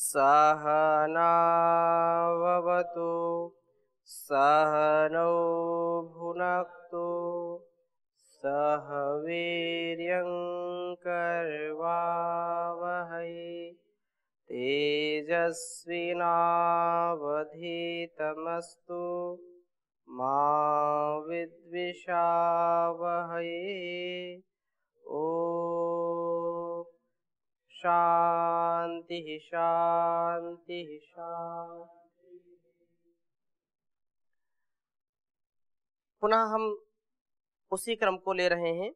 सहनाववतु सहनौ भुनक्तु सह वीर्यं करवावहै तेजस्विनावधीतमस्तु मा विद्विषावहै। ओम शांति शांति शांति। पुनः हम उसी क्रम को ले रहे हैं।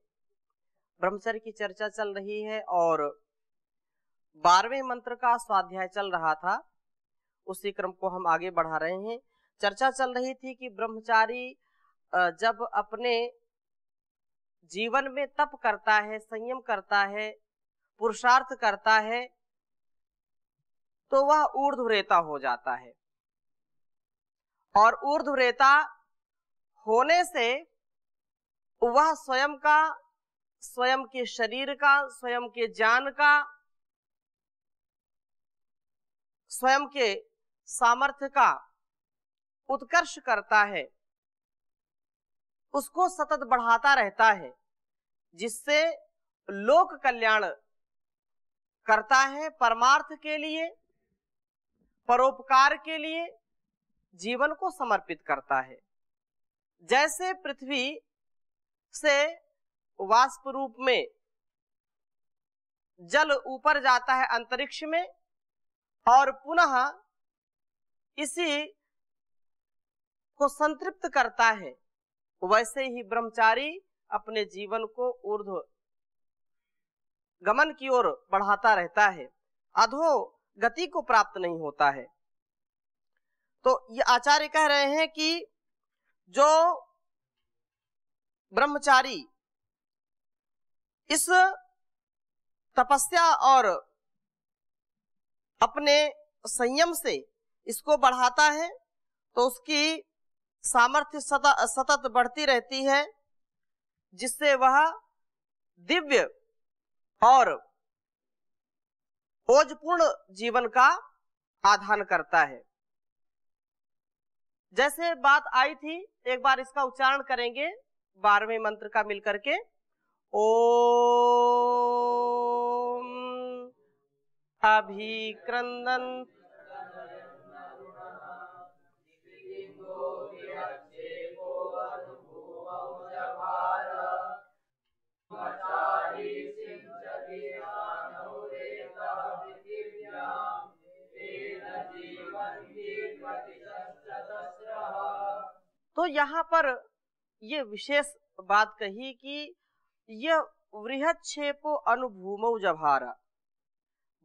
ब्रह्मचर्य की चर्चा चल रही है और 12वें मंत्र का स्वाध्याय चल रहा था। उसी क्रम को हम आगे बढ़ा रहे हैं। चर्चा चल रही थी कि ब्रह्मचारी जब अपने जीवन में तप करता है, संयम करता है, पुरुषार्थ करता है, तो वह ऊर्ध्वरेता हो जाता है। और ऊर्ध्वरेता होने से वह स्वयं का, स्वयं के शरीर का, स्वयं के ज्ञान का, स्वयं के सामर्थ्य का उत्कर्ष करता है, उसको सतत बढ़ाता रहता है, जिससे लोक कल्याण करता है। परमार्थ के लिए, परोपकार के लिए जीवन को समर्पित करता है। जैसे पृथ्वी से वाष्प रूप में जल ऊपर जाता है अंतरिक्ष में और पुनः इसी को संतृप्त करता है, वैसे ही ब्रह्मचारी अपने जीवन को ऊर्ध्व गमन की ओर बढ़ाता रहता है, अधो गति को प्राप्त नहीं होता है। तो ये आचार्य कह रहे हैं कि जो ब्रह्मचारी इस तपस्या और अपने संयम से इसको बढ़ाता है तो उसकी सामर्थ्य सतत बढ़ती रहती है, जिससे वह दिव्य और ओजपूर्ण जीवन का आधान करता है। जैसे बात आई थी, एक बार इसका उच्चारण करेंगे 12वें मंत्र का मिलकर के। ओम अभिक्रंदन तो यहाँ पर ये विशेष बात कही कि यह वृहच्छेपो अनुभूमौ जभार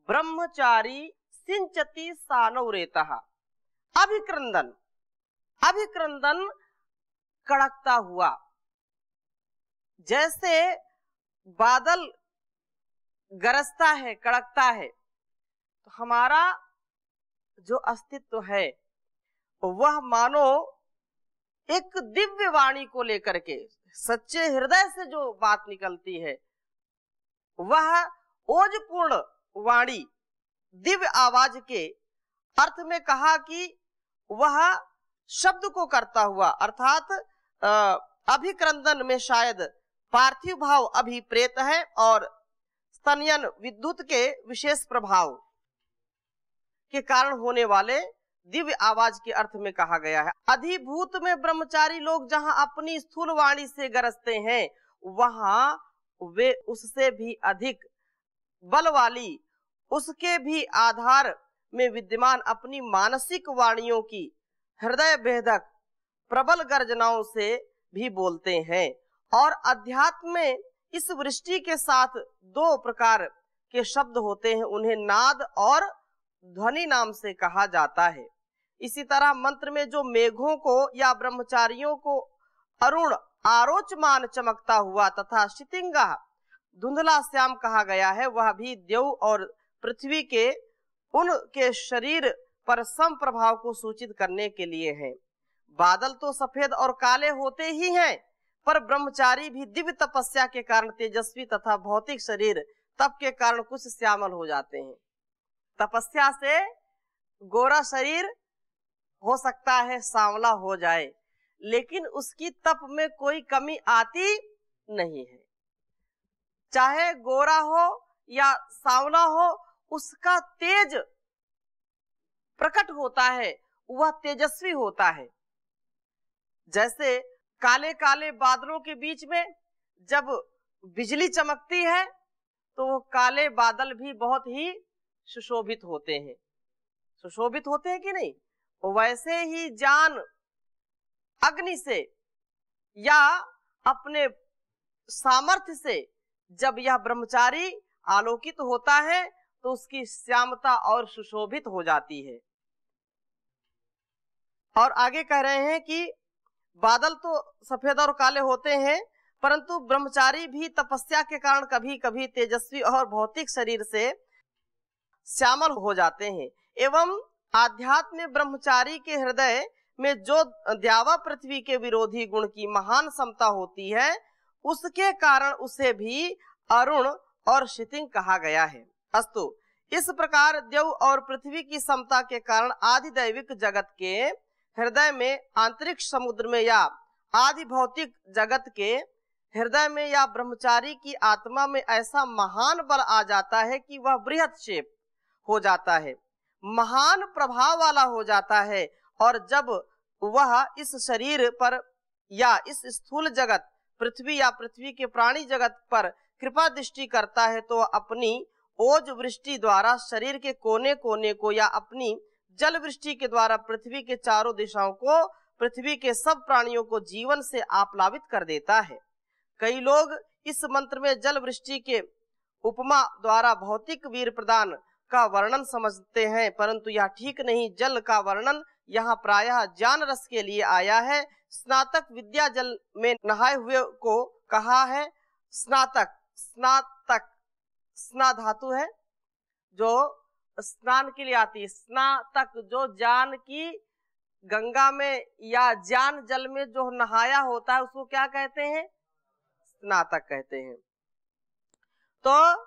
ब्रह्मचारी सिंचति सानौरेतः। अभिक्रंदन, अभिक्रंदन कड़कता हुआ, जैसे बादल गरजता है, कड़कता है, तो हमारा जो अस्तित्व है वह मानो एक दिव्य वाणी को लेकर के, सच्चे हृदय से जो बात निकलती है वह ओजपूर्ण वाणी, दिव्य आवाज के अर्थ में कहा कि वह शब्द को करता हुआ, अर्थात अभिक्रंदन में शायद पार्थिव भाव अभिप्रेत है और स्तनयन विद्युत के विशेष प्रभाव के कारण होने वाले दिव्य आवाज के अर्थ में कहा गया है। अधिभूत में ब्रह्मचारी लोग जहां अपनी स्थूल वाणी से गरजते हैं, वहां वे उससे भी अधिक बल वाली, उसके भी आधार में विद्यमान अपनी मानसिक वाणियों की हृदय भेदक प्रबल गर्जनाओं से भी बोलते हैं। और अध्यात्म में इस वृष्टि के साथ 2 प्रकार के शब्द होते हैं, उन्हें नाद और ध्वनि नाम से कहा जाता है। इसी तरह मंत्र में जो मेघों को या ब्रह्मचारियों को अरुण आरोचमान चमकता हुआ तथा शितिंगा धुंधला श्याम कहा गया है, वह भी देव और पृथ्वी के उनके शरीर पर सम प्रभाव को सूचित करने के लिए है। बादल तो सफेद और काले होते ही हैं, पर ब्रह्मचारी भी दिव्य तपस्या के कारण तेजस्वी तथा भौतिक शरीर तप के कारण कुछ श्यामल हो जाते हैं। तपस्या से गोरा शरीर हो सकता है सांवला हो जाए, लेकिन उसकी तप में कोई कमी आती नहीं है। चाहे गोरा हो या सांवला हो, उसका तेज प्रकट होता है, वह तेजस्वी होता है। जैसे काले काले बादलों के बीच में जब बिजली चमकती है तो वो काले बादल भी बहुत ही सुशोभित होते हैं। सुशोभित होते हैं कि नहीं? वैसे ही जान अग्नि से या अपने सामर्थ्य से जब यह ब्रह्मचारी आलोकित होता है तो उसकी श्यामता और सुशोभित हो जाती है। और आगे कह रहे हैं कि बादल तो सफेद और काले होते हैं, परंतु ब्रह्मचारी भी तपस्या के कारण कभी कभी तेजस्वी और भौतिक शरीर से श्यामल हो जाते हैं। एवं आध्यात्म ब्रह्मचारी के हृदय में जो द्यावा पृथ्वी के विरोधी गुण की महान समता होती है, उसके कारण उसे भी अरुण और क्षितिज कहा गया है। अस्तु, इस प्रकार देव और पृथ्वी की समता के कारण आधिदैविक जगत के हृदय में, आंतरिक समुद्र में या आदि भौतिक जगत के हृदय में या ब्रह्मचारी की आत्मा में ऐसा महान बल आ जाता है कि वह बृहत शेप हो जाता है, महान प्रभाव वाला हो जाता है। और जब वह इस शरीर पर या इस स्थूल जगत पृथ्वी या पृथ्वी के प्राणी जगत पर कृपा दृष्टि करता है तो अपनी ओज वृष्टि द्वारा शरीर के कोने कोने को या अपनी जल वृष्टि के द्वारा पृथ्वी के चारों दिशाओं को, पृथ्वी के सब प्राणियों को जीवन से आप्लावित कर देता है। कई लोग इस मंत्र में जल वृष्टि के उपमा द्वारा भौतिक वीर प्रदान का वर्णन समझते हैं, परंतु यह ठीक नहीं। जल का वर्णन यहाँ प्रायः ज्ञान रस के लिए आया है। स्नातक विद्या जल में नहाए हुए को कहा है स्नातक। स्नातक स्ना धातु है जो स्नान के लिए आती है। स्नातक जो जान की गंगा में या जान जल में जो नहाया होता है उसको क्या कहते हैं? स्नातक कहते हैं। तो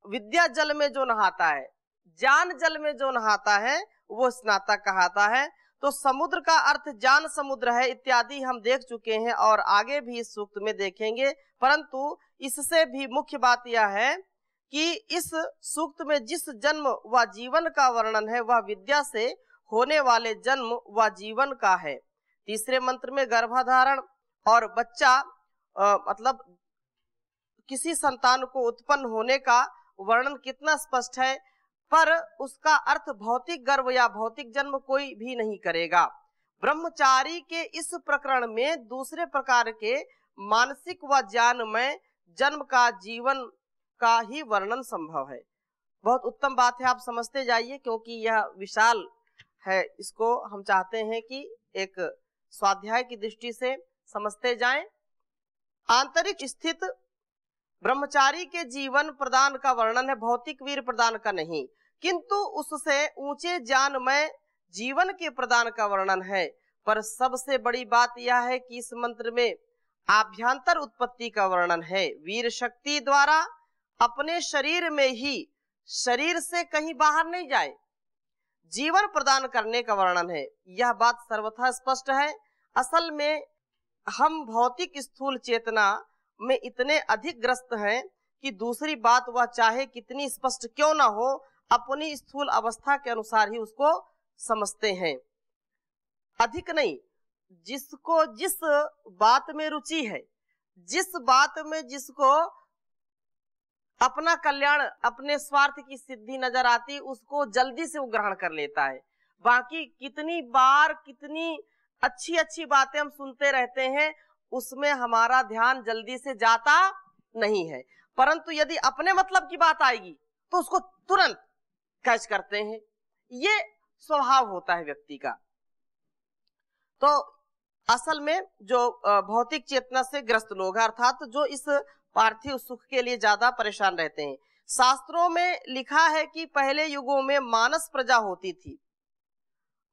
विद्या जल में जो नहाता है, जान जल में जो नहाता है, वो स्नातक कहता है। तो समुद्र का अर्थ जान समुद्र है इत्यादि हम देख चुके हैं और आगे भी इस सूक्त में देखेंगे। परंतु इससे भी मुख्य बात यह है कि इस सूक्त में जिस जन्म व जीवन का वर्णन है वह विद्या से होने वाले जन्म व जीवन का है। तीसरे मंत्र में गर्भाधारण और बच्चा मतलब किसी संतान को उत्पन्न होने का वर्णन कितना स्पष्ट है, पर उसका अर्थ भौतिक गर्भ या भौतिक जन्म कोई भी नहीं करेगा। ब्रह्मचारी के इस प्रकरण में दूसरे प्रकार के मानसिक व ज्ञानमय जन्म का, जीवन का ही वर्णन संभव है। बहुत उत्तम बात है, आप समझते जाइए क्योंकि यह विशाल है। इसको हम चाहते हैं कि एक स्वाध्याय की दृष्टि से समझते जाएं। आंतरिक स्थित ब्रह्मचारी के जीवन प्रदान का वर्णन है, भौतिक वीर प्रदान का नहीं, किंतु उससे ऊंचे ज्ञानमय जीवन के प्रदान का वर्णन है। पर सबसे बड़ी बात यह है कि इस मंत्र में आभ्यंतर उत्पत्ति का वर्णन है। वीर शक्ति द्वारा अपने शरीर में ही, शरीर से कहीं बाहर नहीं जाए, जीवन प्रदान करने का वर्णन है। यह बात सर्वथा स्पष्ट है। असल में हम भौतिक स्थूल चेतना में इतने अधिक ग्रस्त हैं कि दूसरी बात वह चाहे कितनी स्पष्ट क्यों ना हो, अपनी स्थूल अवस्था के अनुसार ही उसको समझते हैं, अधिक नहीं। जिसको जिस बात में रुचि है, जिस बात में जिसको अपना कल्याण, अपने स्वार्थ की सिद्धि नजर आती, उसको जल्दी से वो ग्रहण कर लेता है। बाकी कितनी बार कितनी अच्छी अच्छी बातें हम सुनते रहते हैं, उसमें हमारा ध्यान जल्दी से जाता नहीं है। परंतु यदि अपने मतलब की बात आएगी तो उसको तुरंत कैच करते हैं। ये स्वभाव होता है व्यक्ति का। तो असल में जो भौतिक चेतना से ग्रस्त लोग हैं, अर्थात जो इस पार्थिव सुख के लिए ज्यादा परेशान रहते हैं। शास्त्रों में लिखा है कि पहले युगों में मानस प्रजा होती थी,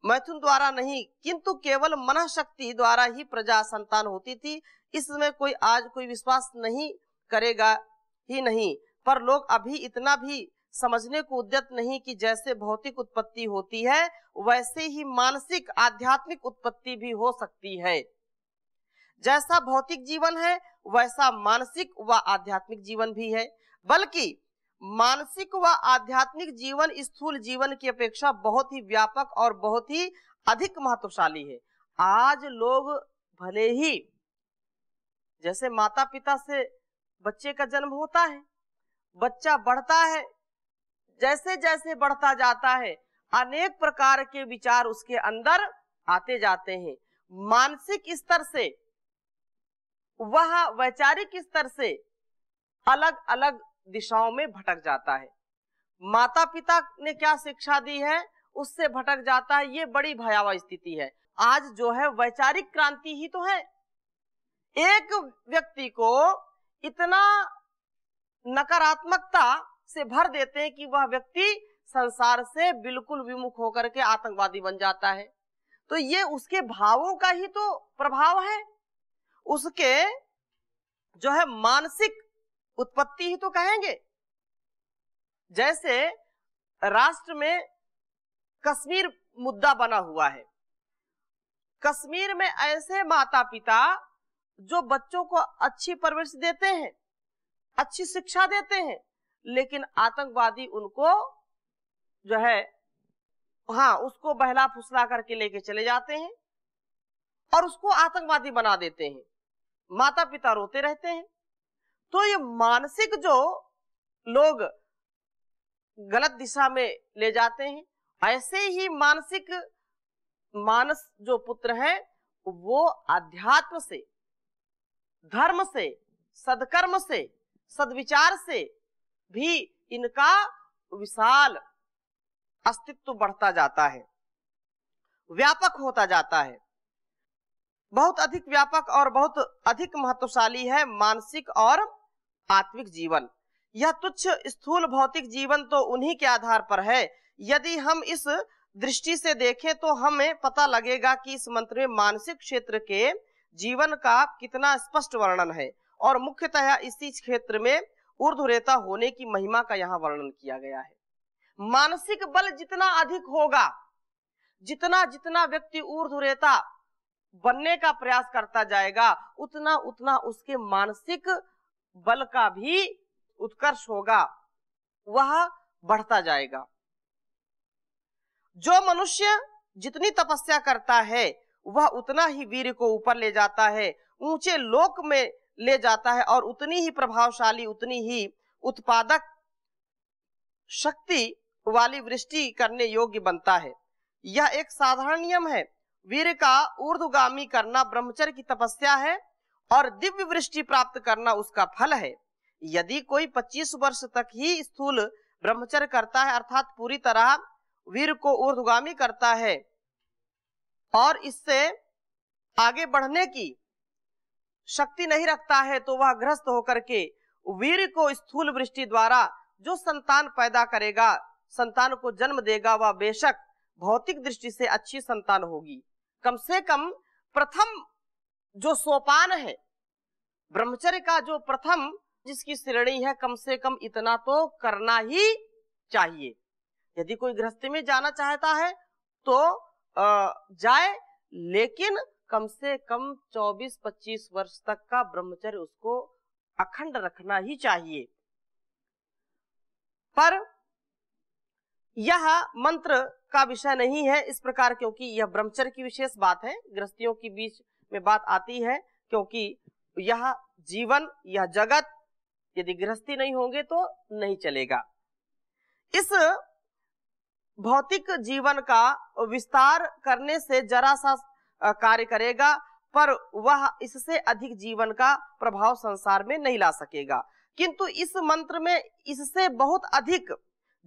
मैथुन द्वारा नहीं, किंतु केवल मन शक्ति द्वारा ही प्रजा संतान होती थी। इसमें कोई आज कोई विश्वास नहीं करेगा ही नहीं, पर लोग अभी इतना भी समझने को उद्यत नहीं कि जैसे भौतिक उत्पत्ति होती है वैसे ही मानसिक आध्यात्मिक उत्पत्ति भी हो सकती है। जैसा भौतिक जीवन है वैसा मानसिक व आध्यात्मिक जीवन भी है, बल्कि मानसिक व आध्यात्मिक जीवन स्थूल जीवन की अपेक्षा बहुत ही व्यापक और बहुत ही अधिक महत्वशाली है। आज लोग भले ही जैसे माता पिता से बच्चे का जन्म होता है, बच्चा बढ़ता है, जैसे जैसे बढ़ता जाता है अनेक प्रकार के विचार उसके अंदर आते जाते हैं। मानसिक स्तर से वह वैचारिक स्तर से अलग अलग दिशाओं में भटक जाता है। माता पिता ने क्या शिक्षा दी है उससे भटक जाता है। ये बड़ी भयावह स्थिति है। आज जो है वैचारिक क्रांति ही तो है। एक व्यक्ति को इतना नकारात्मकता से भर देते हैं कि वह व्यक्ति संसार से बिल्कुल विमुख होकर के आतंकवादी बन जाता है। तो ये उसके भावों का ही तो प्रभाव है, उसके जो है मानसिक उत्पत्ति ही तो कहेंगे। जैसे राष्ट्र में कश्मीर मुद्दा बना हुआ है। कश्मीर में ऐसे माता पिता जो बच्चों को अच्छी परवरिश देते हैं, अच्छी शिक्षा देते हैं, लेकिन आतंकवादी उनको जो है उसको बहला फुसला करके लेके चले जाते हैं और उसको आतंकवादी बना देते हैं। माता पिता रोते रहते हैं। तो ये मानसिक जो लोग गलत दिशा में ले जाते हैं, ऐसे ही मानस जो पुत्र हैं वो अध्यात्म से, धर्म से, सदकर्म से, सद्विचार से भी इनका विशाल अस्तित्व बढ़ता जाता है, व्यापक होता जाता है। बहुत अधिक व्यापक और बहुत अधिक महत्वशाली है मानसिक और आत्मिक जीवन। यह तुच्छ स्थूल भौतिक जीवन तो उन्हीं के आधार पर है। यदि हम इस दृष्टि से देखें तो हमें पता लगेगा कि इस मंत्र में मानसिक क्षेत्र के जीवन का कितना स्पष्ट वर्णन है और मुख्यतः इसी क्षेत्र में ऊर्ध्वरेता होने की महिमा का यहाँ वर्णन किया गया है। मानसिक बल जितना अधिक होगा, जितना जितना व्यक्ति ऊर्ध्वरेता बनने का प्रयास करता जाएगा, उतना उतना उसके मानसिक बल का भी उत्कर्ष होगा, वह बढ़ता जाएगा। जो मनुष्य जितनी तपस्या करता है वह उतना ही वीर को ऊपर ले जाता है, ऊंचे लोक में ले जाता है और उतनी ही प्रभावशाली, उतनी ही उत्पादक शक्ति वाली वृष्टि करने योग्य बनता है। यह एक साधारण नियम है। वीर का ऊर्ध्वगामी करना ब्रह्मचर्य की तपस्या है और दिव्य वृष्टि प्राप्त करना उसका फल है। यदि कोई 25 वर्ष तक ही स्थूल ब्रह्मचर्य करता है, अर्थात पूरी तरह वीर को ऊर्ध्वगामी करता है और इससे आगे बढ़ने की शक्ति नहीं रखता है, तो वह ग्रस्त होकर के वीर को स्थूल वृष्टि द्वारा जो संतान पैदा करेगा, संतान को जन्म देगा, वह बेशक भौतिक दृष्टि से अच्छी संतान होगी। कम से कम प्रथम जो सोपान है ब्रह्मचर्य का, जो प्रथम जिसकी श्रेणी है, कम से कम इतना तो करना ही चाहिए। यदि कोई गृहस्थी में जाना चाहता है तो जाए, लेकिन कम से कम 24-25 वर्ष तक का ब्रह्मचर्य उसको अखंड रखना ही चाहिए। पर यह मंत्र का विषय नहीं है इस प्रकार, क्योंकि यह ब्रह्मचर्य की विशेष बात है, गृहस्थियों के बीच में बात आती है, क्योंकि यह जीवन, यह जगत यदि गृहस्थी नहीं होंगे तो नहीं चलेगा। इस भौतिक जीवन का विस्तार करने से जरा सा कार्य करेगा, पर वह इससे अधिक जीवन का प्रभाव संसार में नहीं ला सकेगा। किंतु इस मंत्र में इससे बहुत अधिक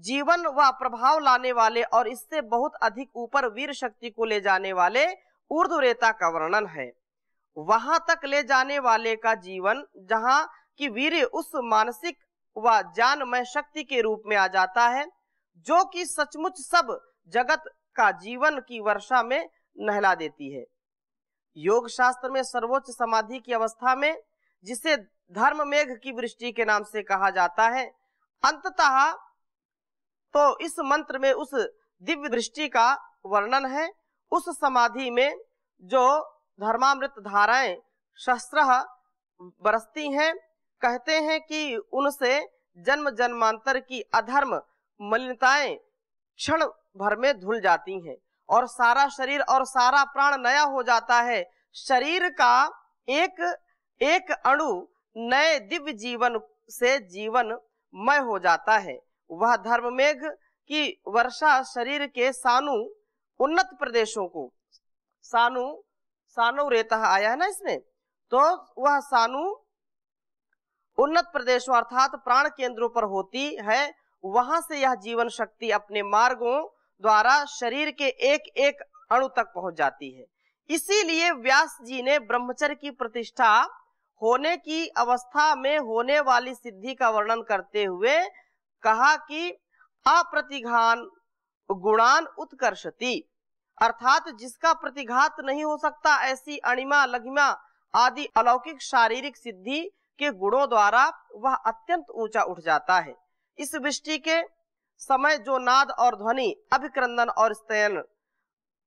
जीवन व प्रभाव लाने वाले और इससे बहुत अधिक ऊपर वीर शक्ति को ले जाने वाले ऊर्ध्वरेता का वर्णन है। वहां तक ले जाने वाले का जीवन जहां कि वीर उस मानसिक व ज्ञानमय शक्ति के रूप में आ जाता है जो कि सचमुच सब जगत का जीवन की वर्षा में नहला देती है। योग शास्त्र में सर्वोच्च समाधि की अवस्था में, जिसे धर्म मेघ की वृष्टि के नाम से कहा जाता है, अंततः तो इस मंत्र में उस दिव्य दृष्टि का वर्णन है। उस समाधि में जो धर्मामृत धाराएं शस्त्रः बरसती हैं, कहते हैं कि उनसे जन्म जन्मांतर की अधर्म मलिनताएं क्षण भर में धुल जाती हैं और सारा शरीर और सारा प्राण नया हो जाता है। शरीर का एक एक अणु नए दिव्य जीवन से जीवनमय हो जाता है। वह धर्ममेघ की वर्षा शरीर के सानु उन्नत प्रदेशों को, सानु रेता आया है ना इसमें, तो वह सानु उन्नत प्रदेशों अर्थात प्राण केंद्रों पर होती है। वहां से यह जीवन शक्ति अपने मार्गों द्वारा शरीर के एक एक अणु तक पहुंच जाती है। इसीलिए व्यास जी ने ब्रह्मचर्य की प्रतिष्ठा होने की अवस्था में होने वाली सिद्धि का वर्णन करते हुए कहा कि अप्रतिघान गुणान उत्कर्षति, अर्थात जिसका प्रतिघात नहीं हो सकता, ऐसी अणिमा लघिमा आदि अलौकिक शारीरिक सिद्धि के गुणों द्वारा वह अत्यंत ऊंचा उठ जाता है। इस वृष्टि के समय जो नाद और ध्वनि अभिक्रंदन और स्तयन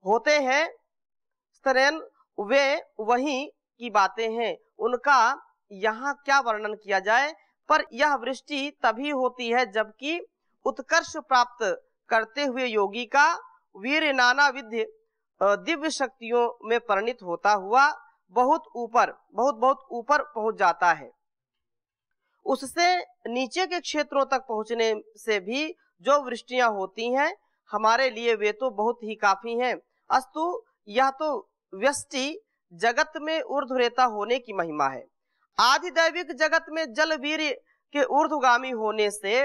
होते हैं, स्तयन वे वही की बातें हैं, उनका यहाँ क्या वर्णन किया जाए। पर यह वृष्टि तभी होती है जबकि उत्कर्ष प्राप्त करते हुए योगी का वीर नाना विधि दिव्य शक्तियों में परिणित होता हुआ बहुत ऊपर पहुंच जाता है। उससे नीचे के क्षेत्रों तक पहुंचने से भी जो वृष्टियां होती हैं हमारे लिए वे तो बहुत ही काफी हैं। अस्तु यह तो व्यष्टि जगत में ऊर्ध्वरेता होने की महिमा है। आधिदैविक जगत में जल वीर के ऊर्ध्वगामी होने से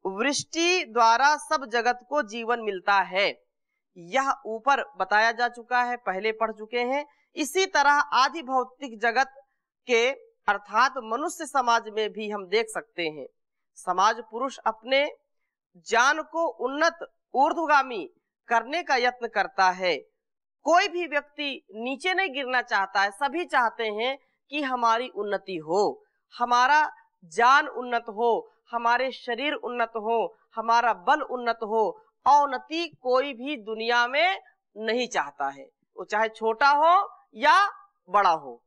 वृष्टि द्वारा सब जगत को जीवन मिलता है। यह ऊपर बताया जा चुका है, पहले पढ़ चुके हैं। इसी तरह आदि भौतिक जगत के अर्थात मनुष्य समाज में भी हम देख सकते हैं। समाज पुरुष अपने ज्ञान को उन्नत ऊर्ध्वगामी करने का यत्न करता है। कोई भी व्यक्ति नीचे नहीं गिरना चाहता है, सभी चाहते हैं कि हमारी उन्नति हो, हमारा ज्ञान उन्नत हो, हमारे शरीर उन्नत हो, हमारा बल उन्नत हो। अवनति कोई भी दुनिया में नहीं चाहता है, वो चाहे छोटा हो या बड़ा हो।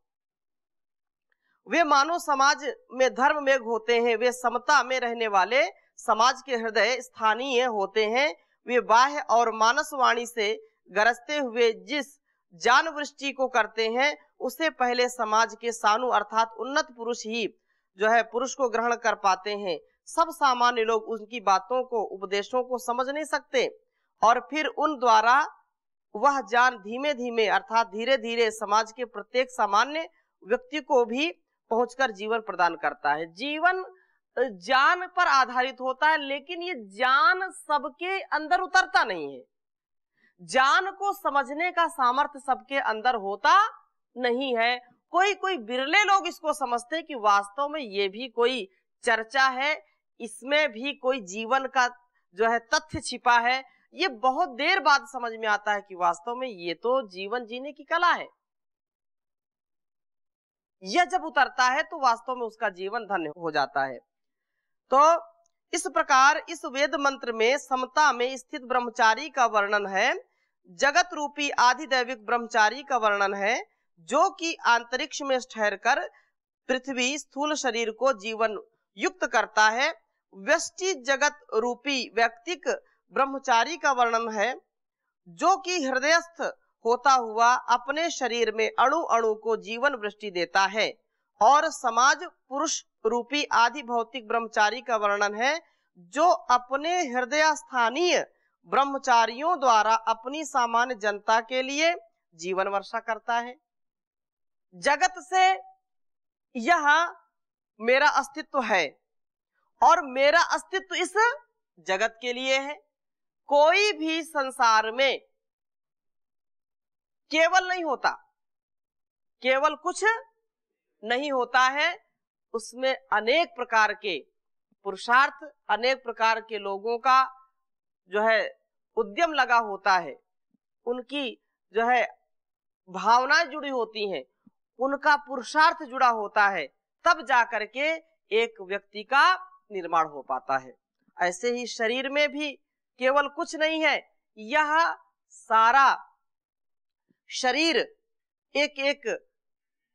वे मानव समाज में धर्म मेघ होते हैं, वे समता में रहने वाले समाज के हृदय स्थानीय होते हैं। वे बाह्य और मानस वाणी से गरजते हुए जिस ज्ञान वृष्टि को करते हैं उसे पहले समाज के सानु अर्थात उन्नत पुरुष ही जो है पुरुष को ग्रहण कर पाते हैं। सब सामान्य लोग उनकी बातों को उपदेशों को समझ नहीं सकते और फिर उन द्वारा वह ज्ञान धीमे धीमे अर्थात धीरे धीरे समाज के प्रत्येक सामान्य व्यक्ति को भी पहुंचकर जीवन प्रदान करता है। जीवन ज्ञान पर आधारित होता है, लेकिन ये ज्ञान सबके अंदर उतरता नहीं है। ज्ञान को समझने का सामर्थ्य सबके अंदर होता नहीं है। कोई बिरले लोग इसको समझते हैं कि वास्तव में ये भी कोई चर्चा है, इसमें भी कोई जीवन का जो है तथ्य छिपा है। ये बहुत देर बाद समझ में आता है कि वास्तव में ये तो जीवन जीने की कला है। यह जब उतरता है तो वास्तव में उसका जीवन धन्य हो जाता है। तो इस प्रकार इस वेद मंत्र में समता में स्थित ब्रह्मचारी का वर्णन है, जगत रूपी आधिदैविक ब्रह्मचारी का वर्णन है, जो कि अंतरिक्ष में ठहरकर पृथ्वी स्थूल शरीर को जीवन युक्त करता है। व्यष्टि जगत रूपी व्यक्तिक ब्रह्मचारी का वर्णन है, जो कि हृदयस्थ होता हुआ अपने शरीर में अणु अणु को जीवन वृष्टि देता है। और समाज पुरुष रूपी आदि भौतिक ब्रह्मचारी का वर्णन है, जो अपने हृदय स्थानीय ब्रह्मचारियों द्वारा अपनी सामान्य जनता के लिए जीवन वर्षा करता है। जगत से यह मेरा अस्तित्व है और मेरा अस्तित्व इस जगत के लिए है। कोई भी संसार में केवल नहीं होता, केवल कुछ नहीं होता है, उसमें अनेक प्रकार के पुरुषार्थ, अनेक प्रकार के लोगों का जो है उद्यम लगा होता है, उनकी जो है भावनाएं जुड़ी होती हैं, उनका पुरुषार्थ जुड़ा होता है, तब जाकर के एक व्यक्ति का निर्माण हो पाता है। ऐसे ही शरीर में भी केवल कुछ नहीं है, यह सारा शरीर एक एक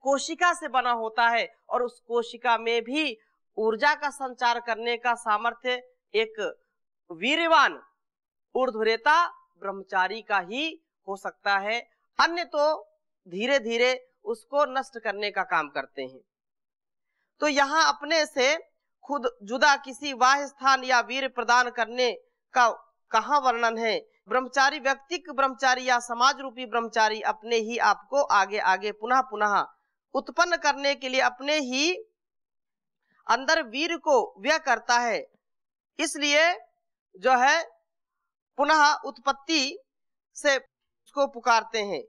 कोशिका से बना होता है और उस कोशिका में भी ऊर्जा का संचार करने का सामर्थ्य एक वीरवान ऊर्ध्वरेता ब्रह्मचारी का ही हो सकता है। अन्य तो धीरे धीरे उसको नष्ट करने का काम करते हैं। तो यहाँ अपने से खुद जुदा किसी बाह्य स्थान या वीर प्रदान करने का कहाँ वर्णन है। ब्रह्मचारी व्यक्तिक ब्रह्मचारी या समाज रूपी ब्रह्मचारी अपने ही आपको आगे आगे पुनः पुनः उत्पन्न करने के लिए अपने ही अंदर वीर को व्यय करता है, इसलिए जो है पुनः उत्पत्ति से उसको पुकारते हैं।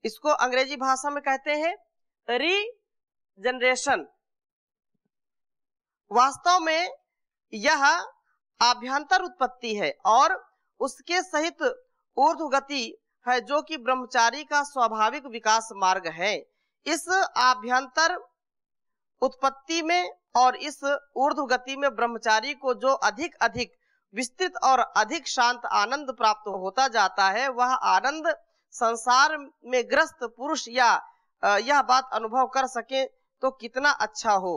इसको अंग्रेजी भाषा में कहते हैं रीजनरेशन। वास्तव में यह आभ्यंतर उत्पत्ति है और उसके सहित ऊर्ध्व गति है, जो कि ब्रह्मचारी का स्वाभाविक विकास मार्ग है। इस आभ्यंतर उत्पत्ति में और इस ऊर्ध्व गति में ब्रह्मचारी को जो अधिक अधिक विस्तृत और अधिक शांत आनंद प्राप्त होता जाता है, वह आनंद संसार में ग्रस्त पुरुष या यह बात अनुभव कर सके तो कितना अच्छा हो।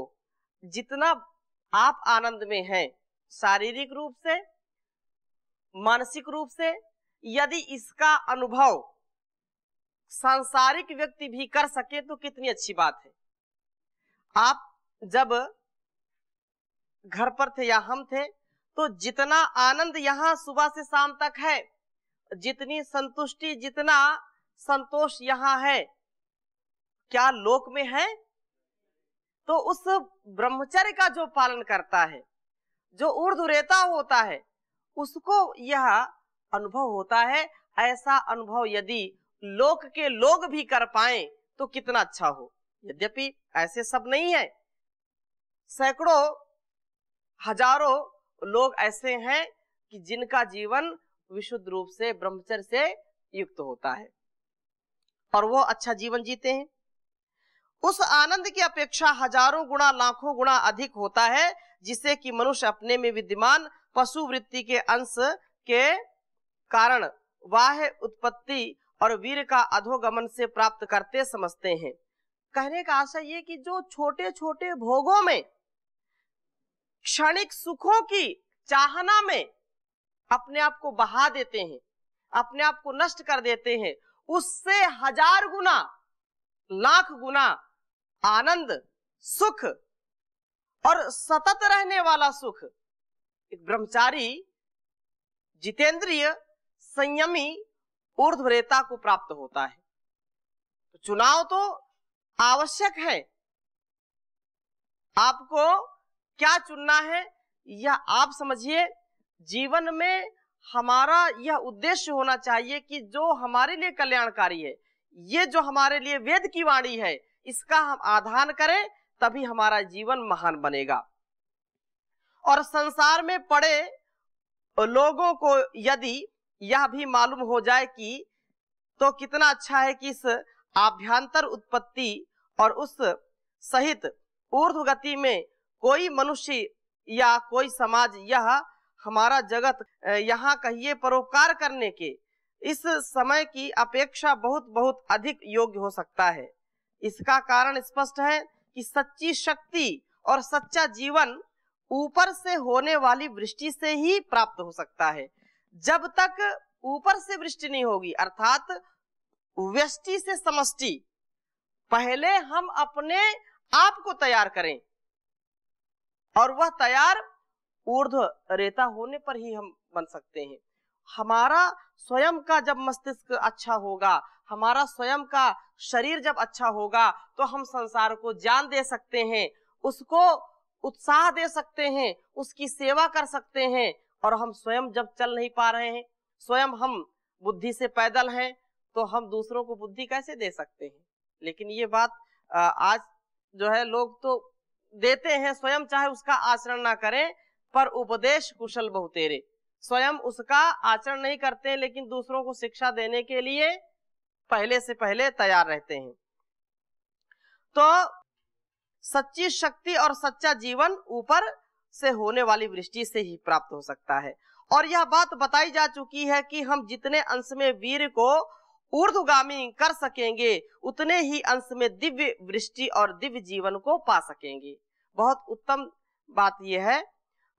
जितना आप आनंद में हैं शारीरिक रूप से, मानसिक रूप से, यदि इसका अनुभव सांसारिक व्यक्ति भी कर सके तो कितनी अच्छी बात है। आप जब घर पर थे या हम थे तो जितना आनंद यहाँ सुबह से शाम तक है, जितनी संतुष्टि, जितना संतोष यहाँ है, क्या लोक में है? तो उस ब्रह्मचर्य का जो पालन करता है, जो ऊर्ध्वरेता होता है, उसको यह अनुभव होता है। ऐसा अनुभव यदि लोक के लोग भी कर पाएं तो कितना अच्छा हो। यद्यपि ऐसे सब नहीं है, सैकड़ों हजारों लोग ऐसे हैं कि जिनका जीवन विशुद्ध रूप से ब्रह्मचर्य से युक्त होता है और वो अच्छा जीवन जीते हैं। उस आनंद की अपेक्षा हजारों गुना, लाखों गुना अधिक होता है, जिसे कि मनुष्य अपने में विद्यमान पशु वृत्ति के अंश के कारण बाह्य उत्पत्ति और वीर का अधोगमन से प्राप्त करते समझते हैं। कहने का आशय ये कि जो छोटे छोटे भोगों में, क्षणिक सुखों की चाहना में अपने आप को बहा देते हैं, अपने आप को नष्ट कर देते हैं, उससे हजार गुना, लाख गुना आनंद, सुख और सतत रहने वाला सुख एक ब्रह्मचारी, जितेंद्रिय, संयमी ऊर्ध्वरेता को प्राप्त होता है। तो चुनाव तो आवश्यक है। आपको क्या चुनना है यह आप समझिए। जीवन में हमारा यह उद्देश्य होना चाहिए कि जो हमारे लिए कल्याणकारी है, ये जो हमारे लिए वेद की वाणी है, इसका हम आधान करें, तभी हमारा जीवन महान बनेगा। और संसार में पड़े लोगों को यदि यह भी मालूम हो जाए कि तो कितना अच्छा है कि इस आभ्यंतर उत्पत्ति और उस सहित ऊर्ध्व गति में कोई मनुष्य या कोई समाज, यह हमारा जगत यहाँ कहिए परोपकार करने के इस समय की अपेक्षा बहुत बहुत अधिक योग्य हो सकता है। इसका कारण स्पष्ट है कि सच्ची शक्ति और सच्चा जीवन ऊपर से होने वाली वृष्टि से ही प्राप्त हो सकता है। जब तक ऊपर से वृष्टि नहीं होगी, अर्थात व्यष्टि से समष्टि, पहले हम अपने आप को तैयार करें और वह तैयार ऊर्ध्वरेता होने पर ही हम बन सकते हैं। हमारा स्वयं का जब मस्तिष्क अच्छा होगा, हमारा स्वयं का शरीर जब अच्छा होगा, तो हम संसार को ज्ञान दे सकते हैं, उसको उत्साह दे सकते हैं, उसकी सेवा कर सकते हैं। और हम स्वयं जब चल नहीं पा रहे हैं, स्वयं हम बुद्धि से पैदल हैं, तो हम दूसरों को बुद्धि कैसे दे सकते हैं। लेकिन ये बात आज जो है लोग तो देते हैं, स्वयं चाहे उसका आचरण ना करें, पर उपदेश कुशल बहुतेरे, स्वयं उसका आचरण नहीं करते हैं, लेकिन दूसरों को शिक्षा देने के लिए पहले से पहले तैयार रहते हैं। तो सच्ची शक्ति और सच्चा जीवन ऊपर से होने वाली वृष्टि से ही प्राप्त हो सकता है। और यह बात बताई जा चुकी है कि हम जितने अंश में वीर को ऊर्ध्वगामी कर सकेंगे उतने ही अंश में दिव्य वृष्टि और दिव्य जीवन को पा सकेंगे। बहुत उत्तम बात यह है।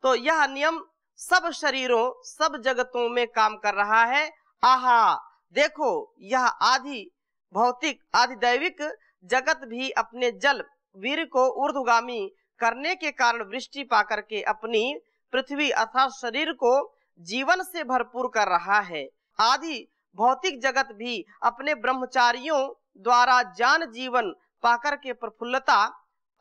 तो यह नियम सब शरीरों सब जगतों में काम कर रहा है। आहा, देखो यह आदि भौतिक आदि दैविक जगत भी अपने जल वीर को ऊर्ध्वगामी करने के कारण वृष्टि पाकर के अपनी पृथ्वी अर्थात शरीर को जीवन से भरपूर कर रहा है। आदि भौतिक जगत भी अपने ब्रह्मचारियों द्वारा जान जीवन पाकर के प्रफुल्लता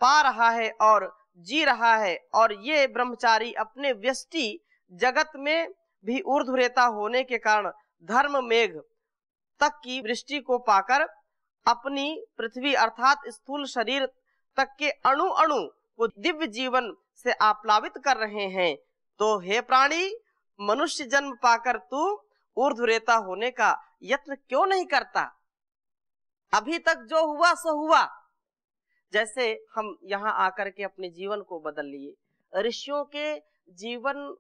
पा रहा है और जी रहा है। और ये ब्रह्मचारी अपने व्यष्टि जगत में भी ऊर्ध्वरेता होने के कारण धर्म मेघ तक की वृष्टि को पाकर अपनी पृथ्वी अर्थात स्थूल शरीर तक के अणु अणु को दिव्य जीवन से आप्लावित कर रहे हैं। तो हे प्राणी, मनुष्य जन्म पाकर तू ऊर्ध्वरेता होने का यत्न क्यों नहीं करता? अभी तक जो हुआ सो हुआ। जैसे हम यहाँ आकर के अपने जीवन को बदल लिए, ऋषियों के जीवन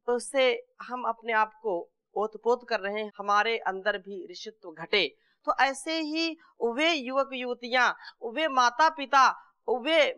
से हम अपने आप को ओतपोत कर रहे हैं, हमारे अंदर भी ऋषित्व घटे। तो ऐसे ही वे युवक युवतियां, वे माता पिता, वे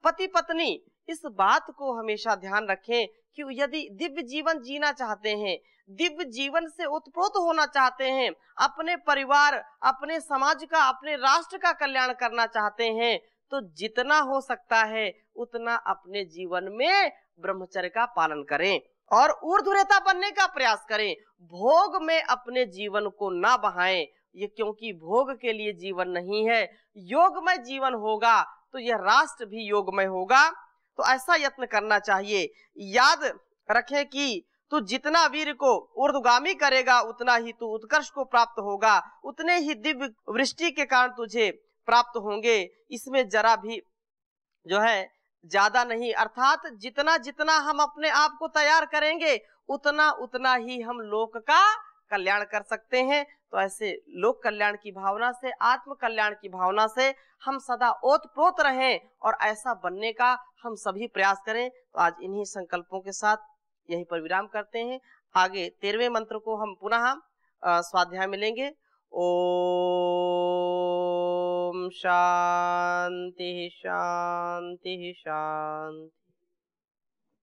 पति पत्नी इस बात को हमेशा ध्यान रखें कि यदि दिव्य जीवन जीना चाहते हैं, दिव्य जीवन से उत्प्रोत होना चाहते हैं, अपने परिवार, अपने समाज का, अपने राष्ट्र का कल्याण करना चाहते हैं, तो जितना हो सकता है उतना अपने जीवन में ब्रह्मचर्य का पालन करें और ऊर्ध्वरेता बनने का प्रयास करें। भोग में अपने जीवन को ना बहाएं, ये क्योंकि भोग के लिए जीवन नहीं है। योगमय जीवन होगा तो यह राष्ट्र भी योगमय होगा। तो ऐसा यत्न करना चाहिए। याद रखें कि तू जितना वीर को ऊर्ध्वगामी करेगा उतना ही तू उत्कर्ष को प्राप्त होगा, उतने ही दिव्य वृष्टि के कारण तुझे प्राप्त होंगे। इसमें जरा भी जो है ज्यादा नहीं, अर्थात जितना जितना हम अपने आप को तैयार करेंगे उतना उतना ही हम लोक का कल्याण कर सकते हैं। तो ऐसे लोक कल्याण की भावना से, आत्म कल्याण की भावना से हम सदा ओतप्रोत रहें और ऐसा बनने का हम सभी प्रयास करें। तो आज इन्हीं संकल्पों के साथ यहीं पर विराम करते हैं। आगे 13वें मंत्र को हम पुनः स्वाध्याय में लेंगे। ओम शांति शांति शांति।